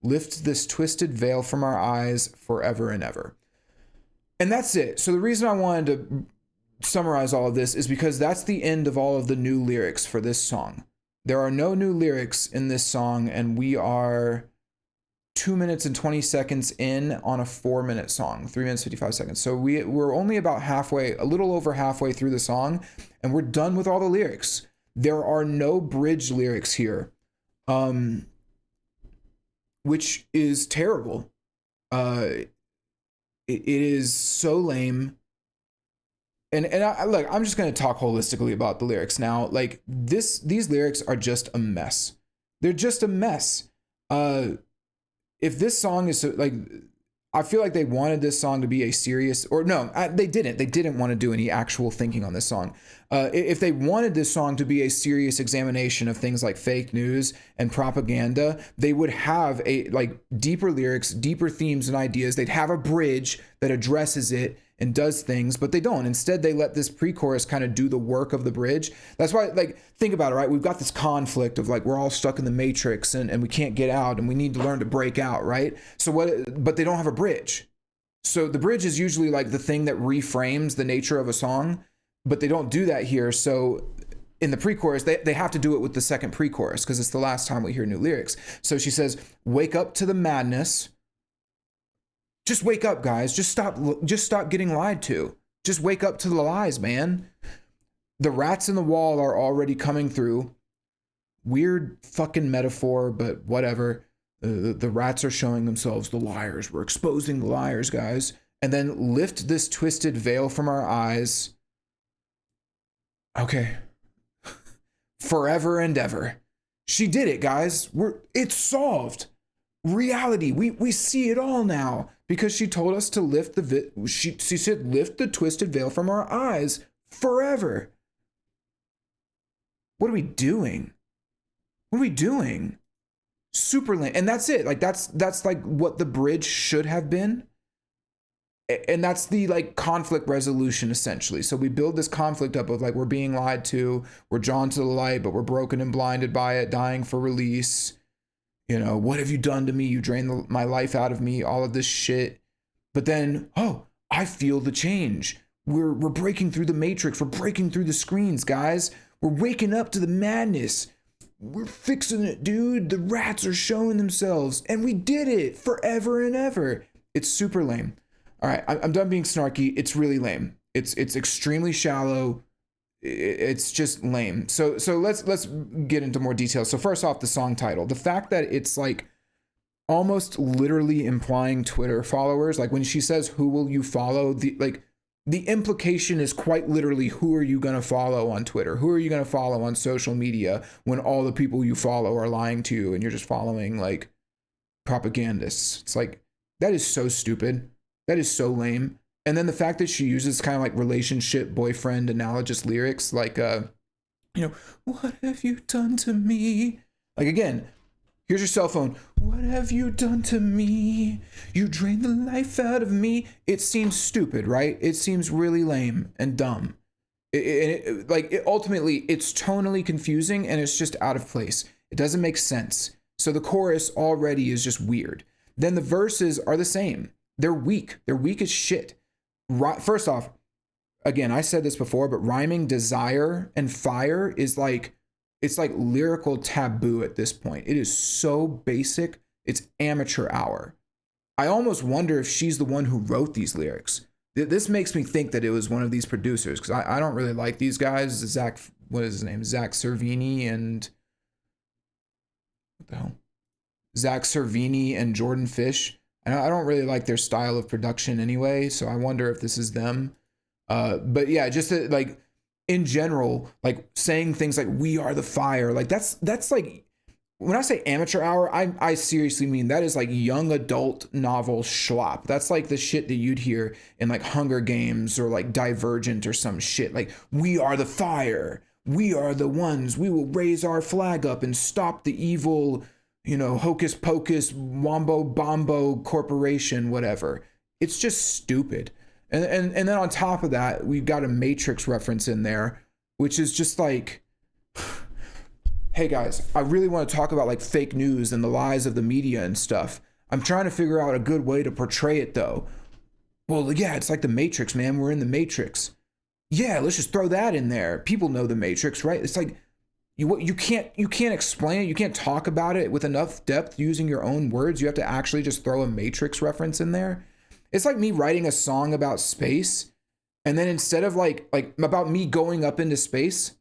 Lift this twisted veil from our eyes forever and ever. And that's it. So the reason I wanted to summarize all of this is because that's the end of all of the new lyrics for this song. There are no new lyrics in this song, and we are 2 minutes and 20 seconds in on a 4-minute song, 3 minutes 55 seconds. So we're only about halfway, a little over halfway through the song, and we're done with all the lyrics. There are no bridge lyrics here, which is terrible. It is so lame. And look, I'm just going to talk holistically about the lyrics now. Like these lyrics are just a mess. They're just a mess. If this song is like, I feel like they wanted this song to be a serious, or no, they didn't want to do any actual thinking on this song. If they wanted this song to be a serious examination of things like fake news and propaganda, they would have deeper lyrics, deeper themes and ideas. They'd have a bridge that addresses it and does things, but they don't. Instead, they let this pre-chorus kind of do the work of the bridge. That's why, think about it, right? We've got this conflict of we're all stuck in the matrix and we can't get out and we need to learn to break out, right? But they don't have a bridge. So the bridge is usually the thing that reframes the nature of a song, but they don't do that here. So in the pre-chorus, they have to do it with the second pre-chorus because it's the last time we hear new lyrics. So she says, wake up to the madness. Just wake up, guys. Just stop getting lied to. Just wake up to the lies, man. The rats in the wall are already coming through. Weird fucking metaphor, but whatever. The rats are showing themselves the liars. We're exposing the liars, guys. And then lift this twisted veil from our eyes. Okay. Forever and ever. She did it, guys. It's solved. Reality. We see it all now. Because she told us to lift she said, lift the twisted veil from our eyes forever. What are we doing? What are we doing? Super lame. And that's it. That's what the bridge should have been. And that's the conflict resolution essentially. So we build this conflict up of we're being lied to, we're drawn to the light, but we're broken and blinded by it, dying for release. What have you done to me? You drained my life out of me, all of this shit. But then, I feel the change. We're breaking through the matrix. We're breaking through the screens, guys. We're waking up to the madness. We're fixing it, dude. The rats are showing themselves. And we did it forever and ever. It's super lame. All right, I'm done being snarky. It's really lame. It's extremely shallow. It's just lame. So let's get into more details. So first off, the song title, the fact that it's almost literally implying Twitter followers. When she says, who will you follow? The implication is quite literally, who are you going to follow on Twitter? Who are you going to follow on social media when all the people you follow are lying to you and you're just following propagandists? It's that is so stupid. That is so lame. And then the fact that she uses kind of relationship boyfriend analogous lyrics, what have you done to me? Again, here's your cell phone. What have you done to me? You drained the life out of me. It seems stupid, right? It seems really lame and dumb. Ultimately, it's tonally confusing and it's just out of place. It doesn't make sense. So the chorus already is just weird. Then the verses are the same. They're weak. They're weak as shit. First off, again, I said this before, but rhyming desire and fire is it's lyrical taboo at this point. It is so basic. It's amateur hour. I almost wonder if she's the one who wrote these lyrics. This makes me think that it was one of these producers because I don't really like these guys. What is his name? Zach Cervini and what the hell? Zach Cervini and Jordan Fish. And I don't really like their style of production anyway, so I wonder if this is them. But yeah, just in general, saying things we are the fire, that's when I say amateur hour, I seriously mean that is young adult novel schlop. That's the shit that you'd hear in Hunger Games or Divergent or some shit. We are the fire. We are the ones. We will raise our flag up and stop the evil, hocus pocus, wombo bombo corporation, whatever. It's just stupid. And then on top of that, we've got a Matrix reference in there, which is just hey, hey guys, I really want to talk about like fake news and the lies of the media and stuff. I'm trying to figure out a good way to portray it though. Well, yeah, it's like the Matrix, man. We're in the Matrix. Yeah, let's just throw that in there. People know the Matrix, right? It's like you can't explain it. You can't talk about it with enough depth using your own words. You have to actually just throw a Matrix reference in there. It's like me writing a song about space, and then instead of like about me going up into space,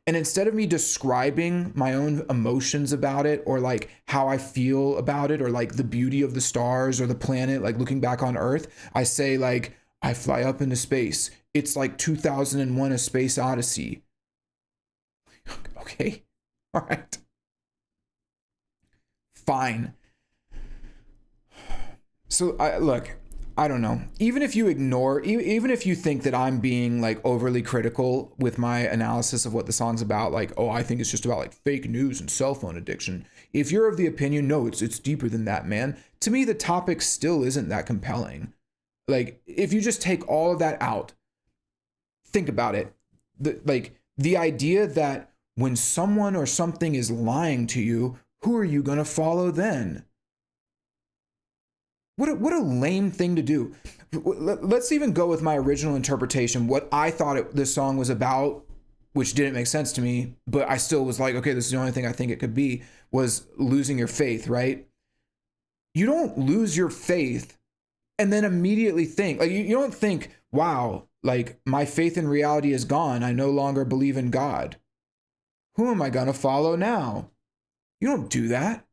and instead of me describing my own emotions about it, or like how I feel about it, or like the beauty of the stars or the planet, like looking back on Earth, I say like, I fly up into space. It's like 2001: A Space Odyssey. Okay. All right. Fine. So look, I don't know. Even if you ignore, even if you think that I'm being like overly critical with my analysis of what the song's about, like, oh, I think it's just about like fake news and cell phone addiction. If you're of the opinion, no, it's deeper than that, man. To me, the topic still isn't that compelling. Like, if you just take all of that out, think about it. The idea that when someone or something is lying to you, who are you gonna follow then? What a lame thing to do. Let's even go with my original interpretation, what I thought this song was about, which didn't make sense to me, but I still was like, okay, this is the only thing I think it could be, was losing your faith, right? You don't lose your faith and then immediately think, like, you don't think, wow, like my faith in reality is gone. I no longer believe in God. Who am I gonna follow now? You don't do that.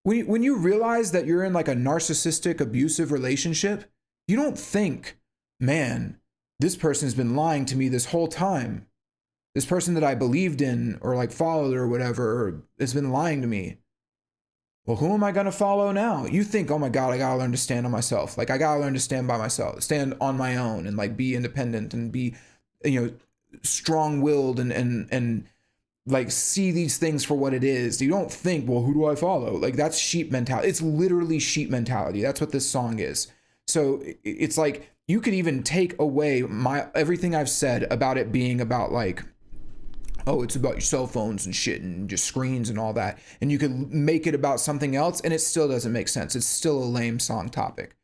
When you realize that you're in like a narcissistic, abusive relationship, you don't think, man, this person's been lying to me this whole time. This person that I believed in or like followed or whatever has been lying to me. Well, who am I going to follow now? You think, oh my God, I got to learn to stand on myself. Like I got to learn to stand by myself, stand on my own and like be independent and be, strong-willed and like see these things for what it is. You don't think, well, who do I follow? Like that's sheep mentality. It's literally sheep mentality. That's what this song is. So it's like you could even take away everything I've said about it being about like, oh, it's about your cell phones and shit and just screens and all that. And you could make it about something else and it still doesn't make sense. It's still a lame song topic.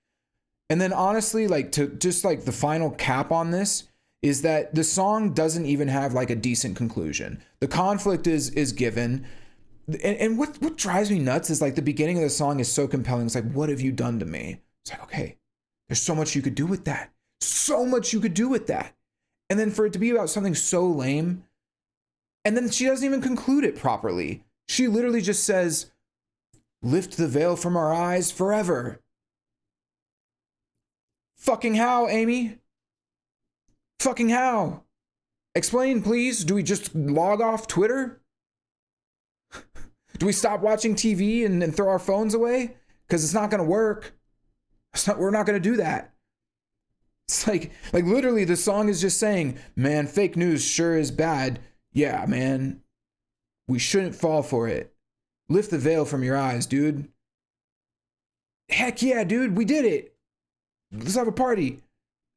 And then honestly, like to just like the final cap on this is that the song doesn't even have like a decent conclusion. The conflict is given. And what drives me nuts is like the beginning of the song is so compelling. It's like, what have you done to me? It's like, okay, there's so much you could do with that. So much you could do with that. And then for it to be about something so lame, and then she doesn't even conclude it properly. She literally just says, lift the veil from our eyes forever. Fucking how, Amy? Fucking how? Explain, please. Do we just log off Twitter? Do we stop watching TV and throw our phones away? Because it's not going to work. We're not going to do that. It's like literally the song is just saying, man, fake news sure is bad. Yeah, man. We shouldn't fall for it. Lift the veil from your eyes, dude. Heck yeah, dude. We did it. Let's have a party.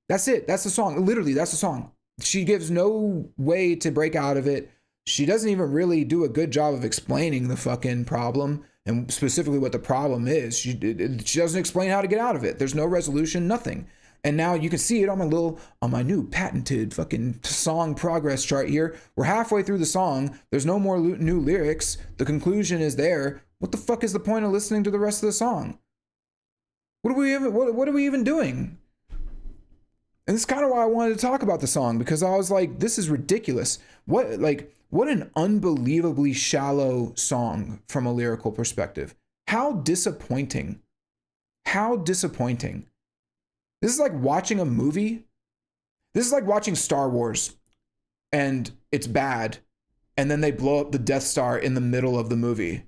That's it. That's the song. Literally, that's the song. She gives no way to break out of it. She doesn't even really do a good job of explaining the fucking problem and specifically what the problem is. She doesn't explain how to get out of it. There's no resolution, nothing. And now you can see it on my new patented fucking song progress chart here. We're halfway through the song. There's no more new lyrics. The conclusion is there. What the fuck is the point of listening to the rest of the song? What are we even doing? And this is kind of why I wanted to talk about the song, because I was like, this is ridiculous. What an unbelievably shallow song from a lyrical perspective. How disappointing. How disappointing. This is like watching a movie. This is like watching Star Wars and it's bad. And then they blow up the Death Star in the middle of the movie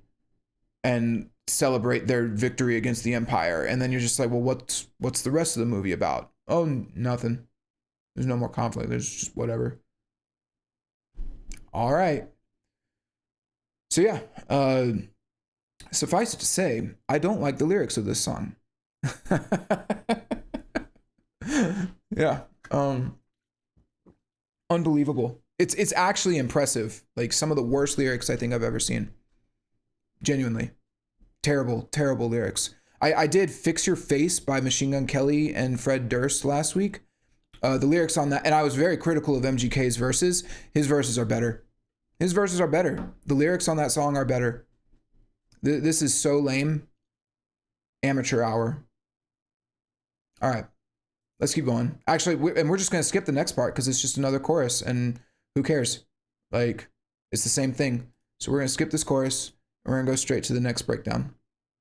and celebrate their victory against the Empire. And then you're just like, well, what's the rest of the movie about? Oh, nothing. There's no more conflict. There's just whatever. All right. So yeah, suffice it to say, I don't like the lyrics of this song. Yeah. Unbelievable. It's actually impressive. Like some of the worst lyrics I think I've ever seen. Genuinely. Terrible lyrics. I did Fix Your Face by Machine Gun Kelly and Fred Durst last week. The lyrics on that, and I was very critical of MGK's verses. His verses are better. His verses are better. The lyrics on that song are better. This is so lame. Amateur hour. All right, let's keep going. Actually, we're just going to skip the next part because it's just another chorus, and who cares? Like, it's the same thing. So we're going to skip this chorus, and we're going to go straight to the next breakdown.